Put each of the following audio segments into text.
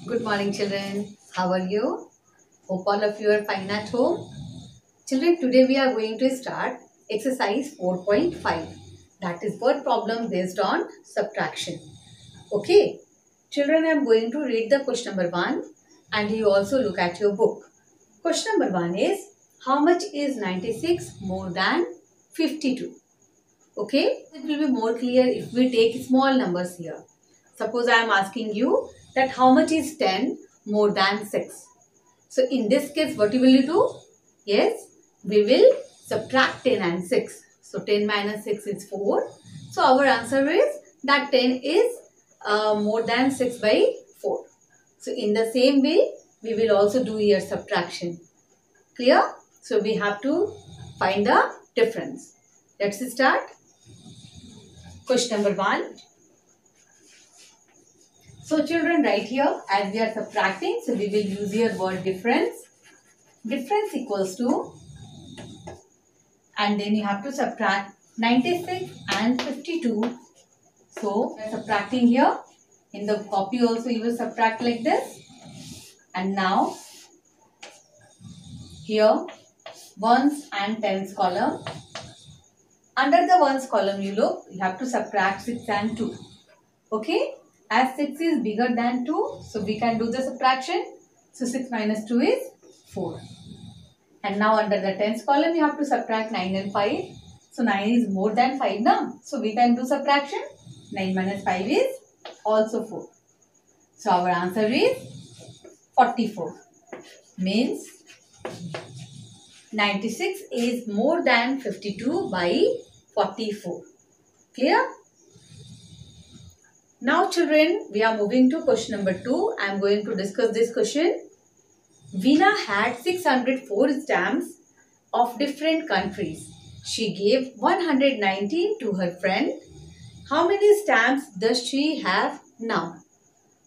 Good morning, children. How are you? Hope all of you are fine at home. Children, today we are going to start exercise 4.5. That is word problem based on subtraction. Okay. Children, I am going to read the question number 1 and you also look at your book. Question number 1 is, how much is 96 more than 52? Okay. It will be more clear if we take small numbers here. Suppose I am asking you that how much is 10 more than 6? So in this case, what will you do? Yes, we will subtract 10 and 6. So 10 minus 6 is 4. So our answer is that 10 is more than 6 by 4. So in the same way, we will also do here subtraction. Clear? So we have to find the difference. Let's start. Question number 1. So children, right here, as we are subtracting, so we will use here word difference. Difference equals to, and then you have to subtract 96 and 52. So we are subtracting here. In the copy also you will subtract like this. And now here ones and tens column. Under the ones column you look, you have to subtract 6 and 2. Okay. As 6 is bigger than 2, so we can do the subtraction. So 6 minus 2 is 4. And now under the tens column, you have to subtract 9 and 5. So 9 is more than 5 now. So we can do subtraction. 9 minus 5 is also 4. So our answer is 44. Means 96 is more than 52 by 44. Clear? Now children, we are moving to question number 2. I am going to discuss this question. Veena had 604 stamps of different countries. She gave 119 to her friend. How many stamps does she have now?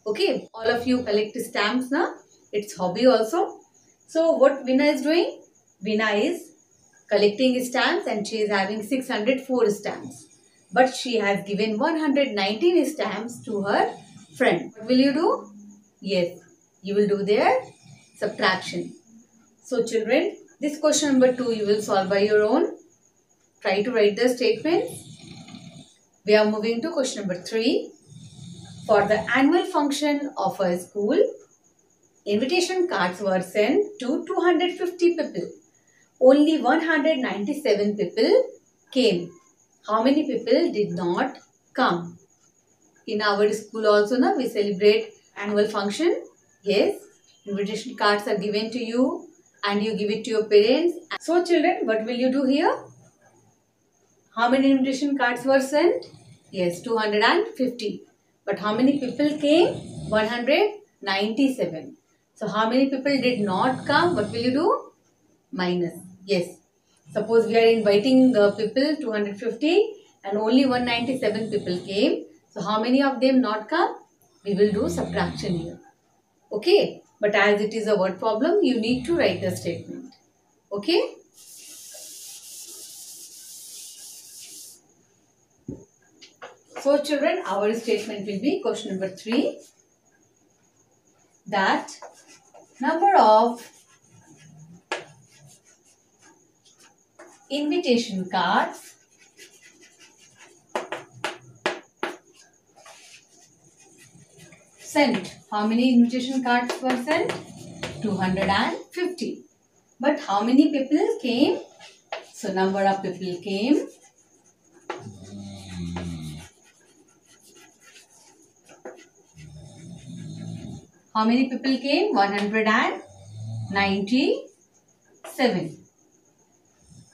Okay, all of you collect stamps now. It's hobby also. So what Veena is doing? Veena is collecting stamps and she is having 604 stamps. But she has given 119 stamps to her friend. What will you do? Yes, you will do their subtraction. So children, this question number 2 you will solve by your own. Try to write the statements. We are moving to question number 3. For the annual function of a school, invitation cards were sent to 250 people. Only 197 people came. How many people did not come? In our school also, na, we celebrate annual function. Yes, invitation cards are given to you and you give it to your parents. So children, what will you do here? How many invitation cards were sent? Yes, 250. But how many people came? 197. So how many people did not come? What will you do? Minus. Yes. Suppose we are inviting people 250 and only 197 people came. So how many of them not come? We will do subtraction here. Okay. But as it is a word problem, you need to write the statement. Okay. So children, our statement will be question number 3. That number of invitation cards sent. How many invitation cards were sent? 250. But how many people came? So number of people came. How many people came? 197.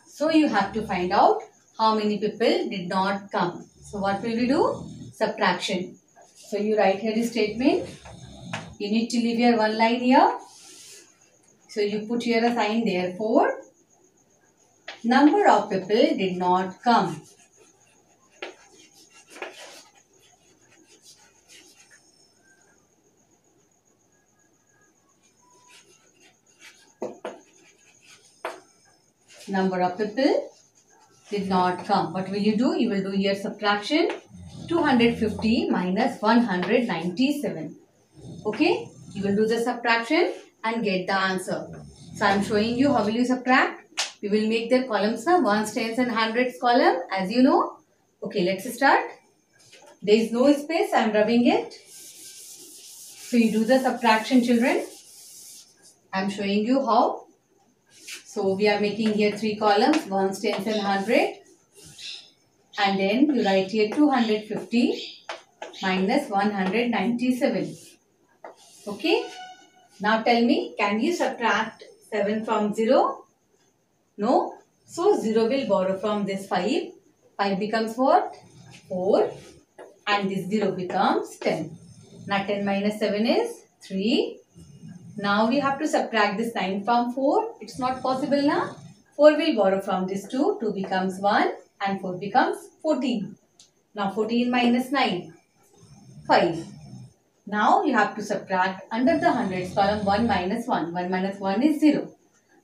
So you have to find out how many people did not come. So what will we do? Subtraction. So you write here the statement. You need to leave here one line here. So you put here a sign therefore. Number of people did not come. Number of people did not come. What will you do? You will do here subtraction. 250 minus 197. Okay. You will do the subtraction and get the answer. So I am showing you how will you subtract. We will make their columns now, ones, tens and hundreds column as you know. Okay, let's start. There is no space, I am rubbing it. So you do the subtraction, children. I am showing you how. So we are making here three columns, ones, tens and hundred. And then you write here 250 minus 197. Okay. Now tell me, can you subtract 7 from 0? No. So 0 will borrow from this 5. 5 becomes what? 4. And this 0 becomes 10. Now 10 minus 7 is 3. Now we have to subtract this 9 from 4. It's not possible now. 4 will borrow from this 2. 2 becomes 1 and 4 becomes 14. Now 14 minus 9. 5. Now you have to subtract under the hundreds column 1 minus 1. 1 minus 1 is 0.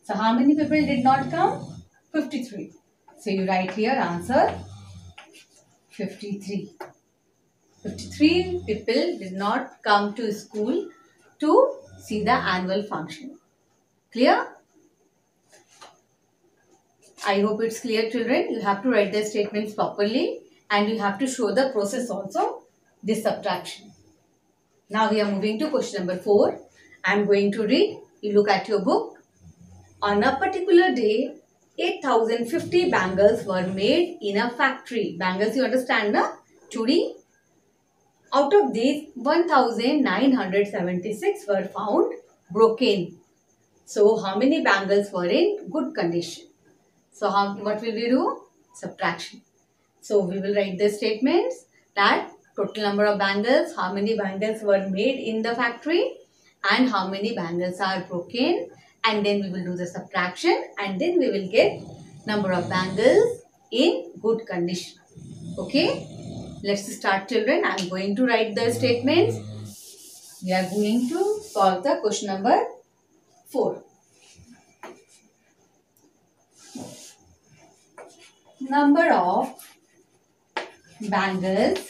So how many people did not come? 53. So you write here answer 53. 53 people did not come to school to see the annual function. Clear? I hope it's clear, children. You have to write the statements properly and you have to show the process also, this subtraction. Now we are moving to question number 4. I am going to read. You look at your book. On a particular day, 8,050 bangles were made in a factory. Bangles, you understand, na? Chudi. Out of these, 1,976 were found broken. So, how many bangles were in good condition? So, what will we do? Subtraction. So, we will write the statements that total number of bangles, how many bangles were made in the factory and how many bangles are broken, and then we will do the subtraction and then we will get number of bangles in good condition. Okay, let's start, children. I am going to write the statements. We are going to solve the question number 4. Number of bangles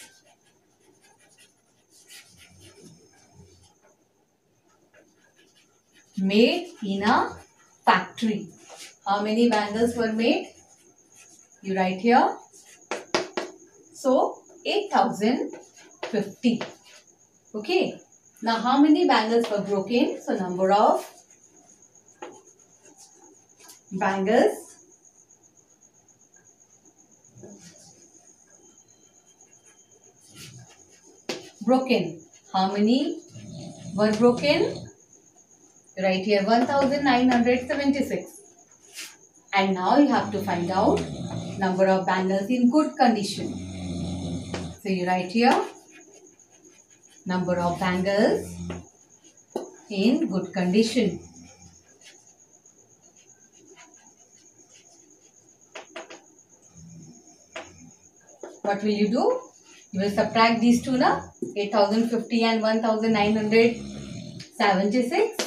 made in a factory. How many bangles were made? You write here. So, 8,050. Okay. Now, how many bangles were broken? So, number of bangles broken. How many were broken? Right here 1,976. And now you have to find out number of bangles in good condition. So you write here number of bangles in good condition. What will you do? You will subtract these two now. 8,050 and 1,976.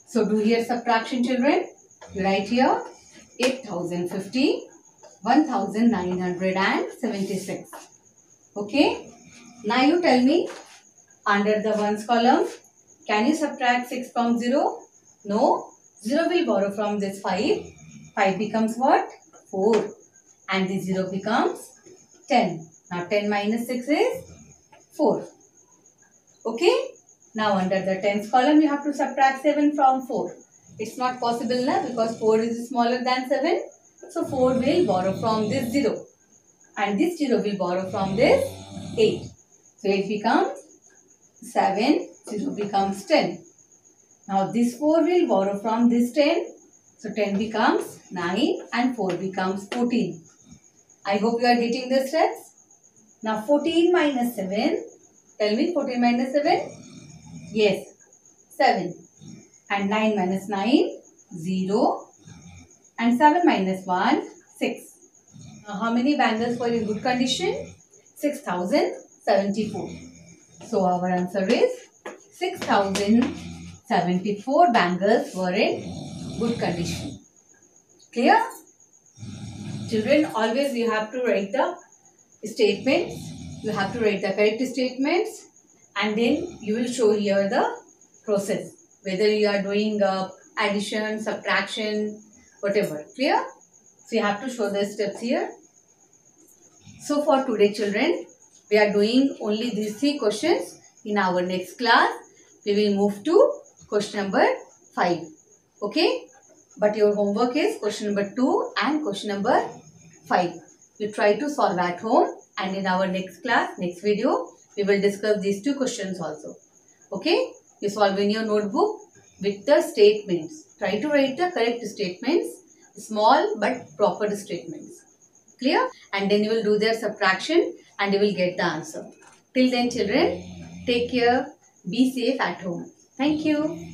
So do here subtraction, children. You write here 8,050, 1,976. Okay. Now you tell me under the ones column, can you subtract 6 from 0? No. 0 will borrow from this 5. 5 becomes what? 4. And this 0 becomes 10. Now 10 minus 6 is 4. Okay. Now under the tens column you have to subtract 7 from 4. It's not possible now because 4 is smaller than 7. So 4 will borrow from this 0. And this 0 will borrow from this 8. So 8 becomes 7. 0 becomes 10. Now this 4 will borrow from this 10. So 10 becomes 9 and 4 becomes 14. I hope you are getting the steps. Now 14 minus 7. Tell me 14 minus 7. Yes, 7. And 9 minus 9, 0. And 7 minus 1, 6. Now how many bangles were in good condition? 6,074. So our answer is 6,074 bangles were in good condition. Clear? Children, always you have to write the statements. You have to write the correct statements and then you will show here the process, whether you are doing addition, subtraction, whatever. Clear? So you have to show the steps here. So for today children, we are doing only these 3 questions. In our next class, we will move to question number 5. Okay? But your homework is question number 2 and question number 5. You try to solve at home, and in our next class, next video, we will discuss these 2 questions also. Okay? You solve in your notebook with the statements. Try to write the correct statements, small but proper statements. Clear? And then you will do their subtraction and you will get the answer. Till then children, take care, be safe at home. Thank you.